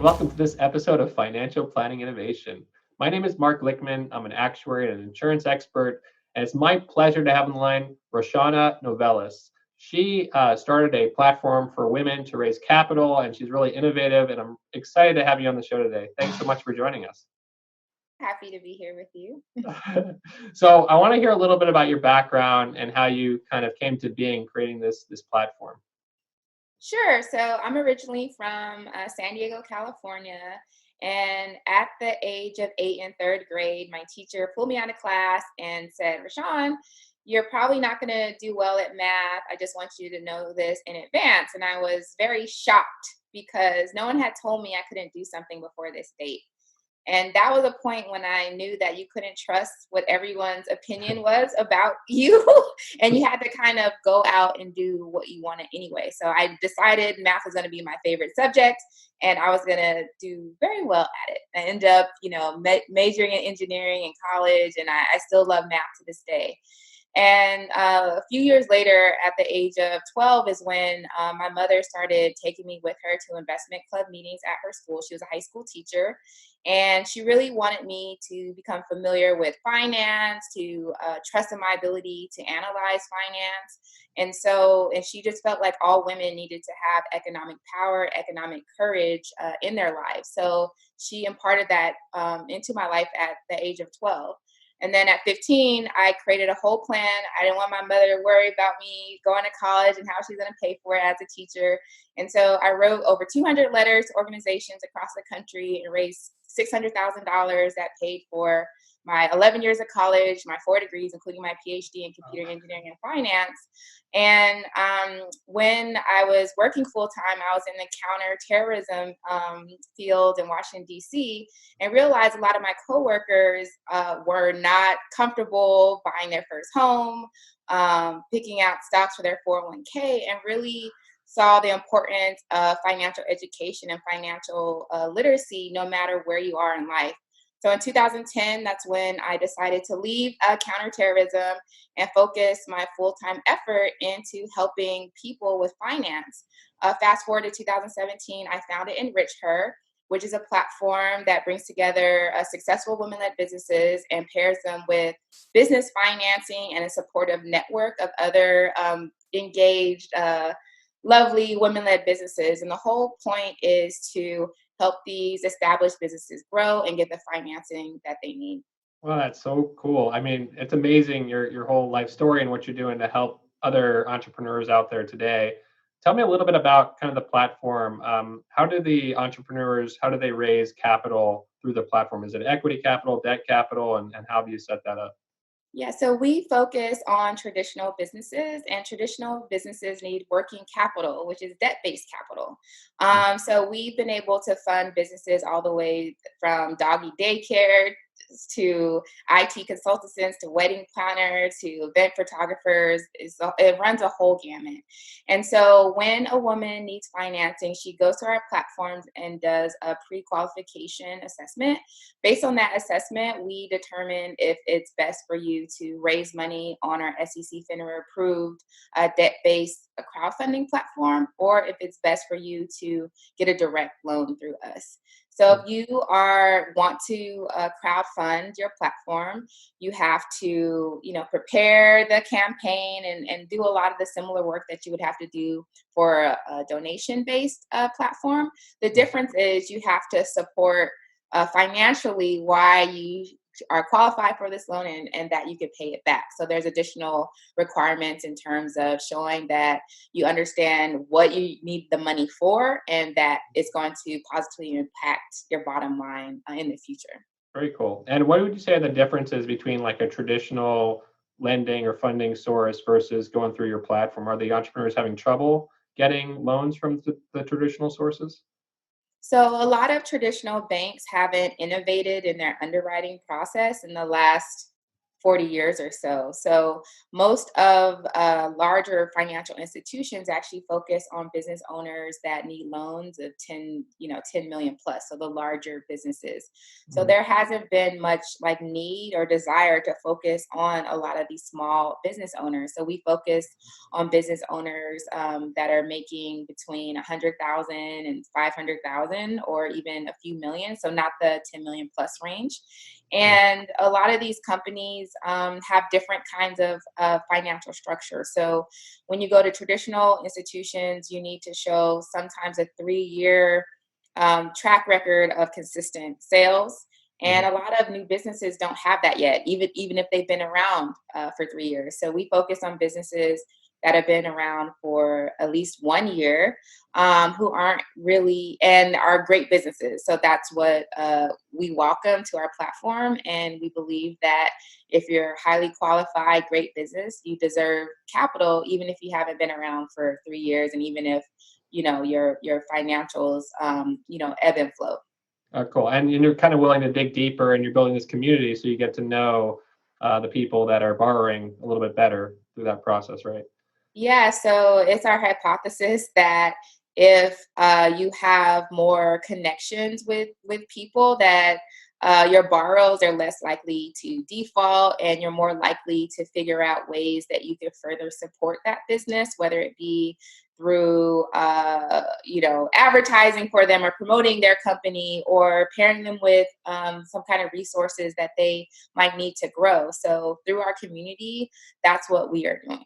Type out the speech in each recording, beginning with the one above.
and welcome to this episode of Financial Planning Innovation. My name is Marc Glickman. I'm an actuary and an insurance expert, and it's my pleasure to have on the line Roshawnna Movellus. She started a platform for women to raise capital, and she's really innovative, and I'm excited to have you on the show today. Thanks so much for joining us. Happy to be here with you. So I want to hear a little bit about your background and how you kind of came to being creating this platform. Sure. So I'm originally from San Diego, California. And at the age of 8 in 3rd grade, my teacher pulled me out of class and said, Rashawn, you're probably not going to do well at math. I just want you to know this in advance. And I was very shocked because no one had told me I couldn't do something before this date. And that was a point when I knew that you couldn't trust what everyone's opinion was about you. And you had to kind of go out and do what you wanted anyway. So I decided math was going to be my favorite subject and I was going to do very well at it. I ended up, majoring in engineering in college, and I still love math to this day. And a few years later, at the age of 12, is when my mother started taking me with her to investment club meetings at her school. She was a high school teacher, and she really wanted me to become familiar with finance, to trust in my ability to analyze finance. And she just felt like all women needed to have economic power, economic courage in their lives. So she imparted that into my life at the age of 12. And then at 15, I created a whole plan. I didn't want my mother to worry about me going to college and how she's going to pay for it as a teacher. And so I wrote over 200 letters to organizations across the country and raised $600,000 that paid for my 11 years of college, my 4 degrees, including my PhD in computer engineering and finance. And when I was working full time, I was in the counterterrorism field in Washington, D.C., and realized a lot of my coworkers were not comfortable buying their first home, picking out stocks for their 401k, and really saw the importance of financial education and financial literacy no matter where you are in life. So in 2010, that's when I decided to leave counterterrorism and focus my full-time effort into helping people with finance. Fast forward to 2017, I founded EnrichHER, which is a platform that brings together successful women-led businesses and pairs them with business financing and a supportive network of other engaged, lovely women-led businesses. And the whole point is to help these established businesses grow and get the financing that they need. Well, that's so cool. I mean, it's amazing your whole life story and what you're doing to help other entrepreneurs out there today. Tell me a little bit about kind of the platform. How do the entrepreneurs, how do they raise capital through the platform? Is it equity capital, debt capital, and how do you set that up? Yeah, so we focus on traditional businesses, and traditional businesses need working capital, which is debt-based capital. So we've been able to fund businesses all the way from doggy daycare to IT consultants to wedding planners to event photographers. It runs a whole gamut. And so when a woman needs financing, she goes to our platforms and does a pre-qualification assessment. Based on that assessment, we determine if it's best for you to raise money on our SEC FINRA approved debt-based crowdfunding platform, or if it's best for you to get a direct loan through us. So if you want to crowdfund your platform, you have to, prepare the campaign and do a lot of the similar work that you would have to do for a donation-based platform. The difference is you have to support financially why you are qualified for this loan and that you can pay it back. So there's additional requirements in terms of showing that you understand what you need the money for and that it's going to positively impact your bottom line in the future. Very cool. And what would you say are the differences between like a traditional lending or funding source versus going through your platform? Are the entrepreneurs having trouble getting loans from the traditional sources? So a lot of traditional banks haven't innovated in their underwriting process in the last 40 years or so. So most of larger financial institutions actually focus on business owners that need loans of 10 million plus. So the larger businesses. So Mhm. there hasn't been much like need or desire to focus on a lot of these small business owners. So we focus on business owners that are making between 100,000 and 500,000, or even a few million. So not the 10 million plus range. And a lot of these companies have different kinds of financial structure. So when you go to traditional institutions, you need to show sometimes a 3-year track record of consistent sales. And Mhm. a lot of new businesses don't have that yet, even if they've been around for 3 years. So we focus on businesses that have been around for at least 1 year, who aren't really and are great businesses. So that's what we welcome to our platform. And we believe that if you're highly qualified, great business, you deserve capital, even if you haven't been around for 3 years, and even if your financials ebb and flow. Cool. And you're kind of willing to dig deeper, and you're building this community, so you get to know the people that are borrowing a little bit better through that process, right? Yeah, so it's our hypothesis that if you have more connections with people, that your borrowers are less likely to default, and you're more likely to figure out ways that you can further support that business, whether it be through advertising for them or promoting their company, or pairing them with some kind of resources that they might need to grow. So through our community, that's what we are doing.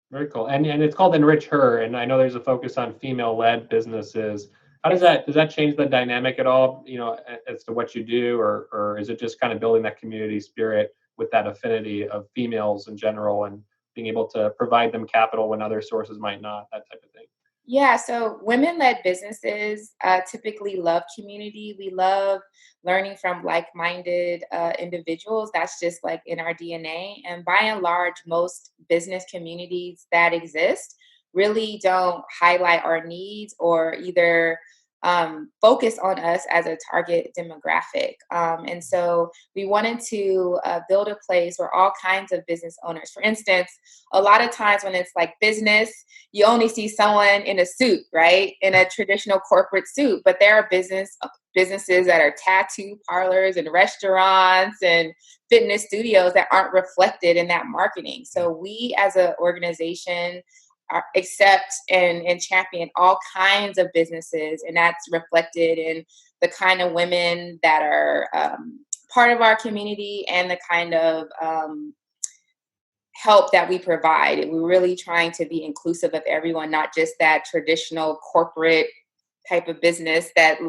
Very cool. And it's called EnrichHER, and I know there's a focus on female-led businesses. How Yes. does that change the dynamic at all, as to what you do, or is it just kind of building that community spirit with that affinity of females in general, and being able to provide them capital when other sources might not, that type of thing? Yeah, so women-led businesses typically love community. We love learning from like-minded individuals. That's just like in our DNA. And by and large, most business communities that exist really don't highlight our needs, or either focus on us as a target demographic. And so we wanted to build a place where all kinds of business owners, for instance, a lot of times when it's like business, you only see someone in a suit, right? In a traditional corporate suit. But there are businesses that are tattoo parlors and restaurants and fitness studios that aren't reflected in that marketing. So we as an organization accept and champion all kinds of businesses, and that's reflected in the kind of women that are part of our community, and the kind of help that we provide. We're really trying to be inclusive of everyone, not just that traditional corporate type of business that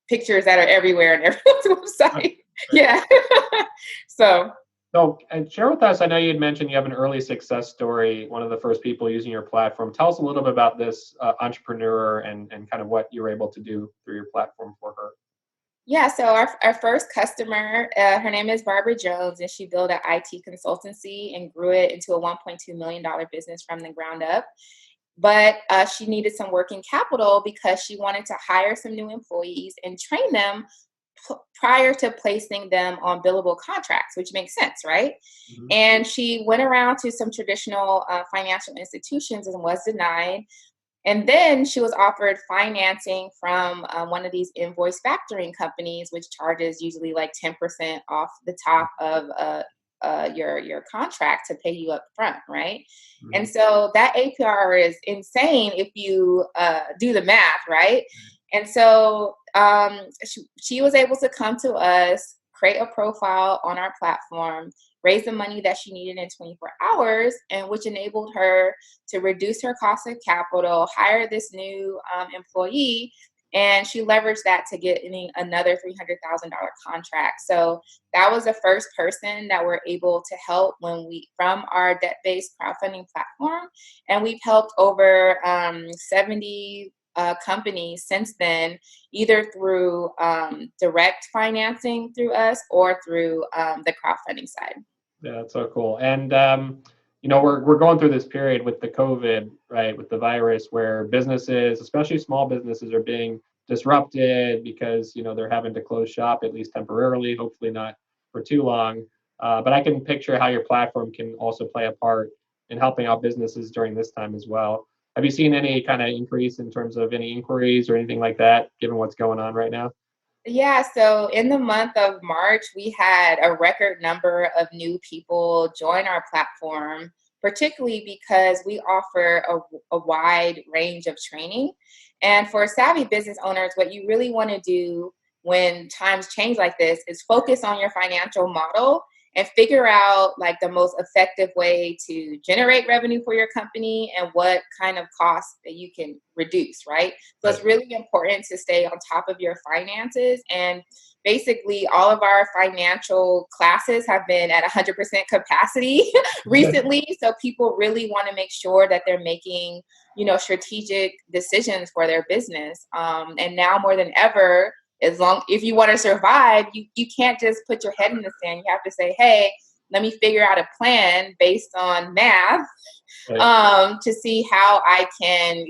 pictures that are everywhere on everyone's Right. website. Right. Yeah. So So, and share with us, I know you had mentioned you have an early success story, one of the first people using your platform. Tell us a little bit about this entrepreneur, and kind of what you were able to do through your platform for her. yeah, so our first customer, her name is Barbara Jones, and she built an IT consultancy and grew it into a $1.2 million business from the ground up. But she needed some working capital because she wanted to hire some new employees and train them prior to placing them on billable contracts, which makes sense, right? Mhm. And she went around to some traditional financial institutions and was denied. And then she was offered financing from one of these invoice factoring companies, which charges usually like 10% off the top of your contract to pay you up front, right? And Mhm. so that APR is insane if you do the math, right? And so she was able to come to us, create a profile on our platform, raise the money that she needed in 24 hours, and which enabled her to reduce her cost of capital, hire this new employee, and she leveraged that to get another $300,000 contract. So that was the first person that we're able to help from our debt-based crowdfunding platform, and we've helped over 70 companies since then, either through direct financing through us or through the crowdfunding side. Yeah, that's so cool. And we're going through this period with the COVID, right, with the virus, where businesses, especially small businesses, are being disrupted because they're having to close shop, at least temporarily, hopefully not for too long. But I can picture how your platform can also play a part in helping out businesses during this time as well. Have you seen any kind of increase in terms of any inquiries or anything like that, given what's going on right now? Yeah, so in the month of March, we had a record number of new people join our platform, particularly because we offer a wide range of training. And for savvy business owners, what you really want to do when times change like this is focus on your financial model and figure out like the most effective way to generate revenue for your company and what kind of costs that you can reduce, right? So it's Right. really important to stay on top of your finances. And basically, all of our financial classes have been at 100% capacity recently. So people really want to make sure that they're making, strategic decisions for their business. And now more than ever, if you want to survive, you can't just put your head in the sand. You have to say, hey, let me figure out a plan based on math Right. to see how I can,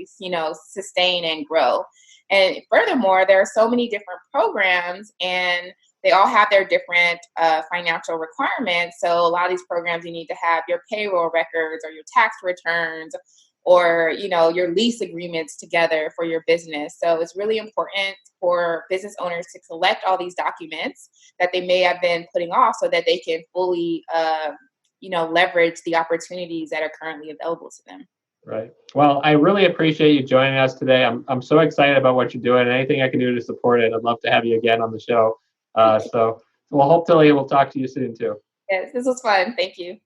sustain and grow. And furthermore, there are so many different programs and they all have their different financial requirements. So a lot of these programs, you need to have your payroll records or your tax returns or your lease agreements together for your business. So it's really important for business owners to collect all these documents that they may have been putting off so that they can fully leverage the opportunities that are currently available to them. Right. Well, I really appreciate you joining us today. I'm so excited about what you're doing. Anything I can do to support it, I'd love to have you again on the show. So, well, hopefully we'll talk to you soon too. Yes, this was fun. Thank you.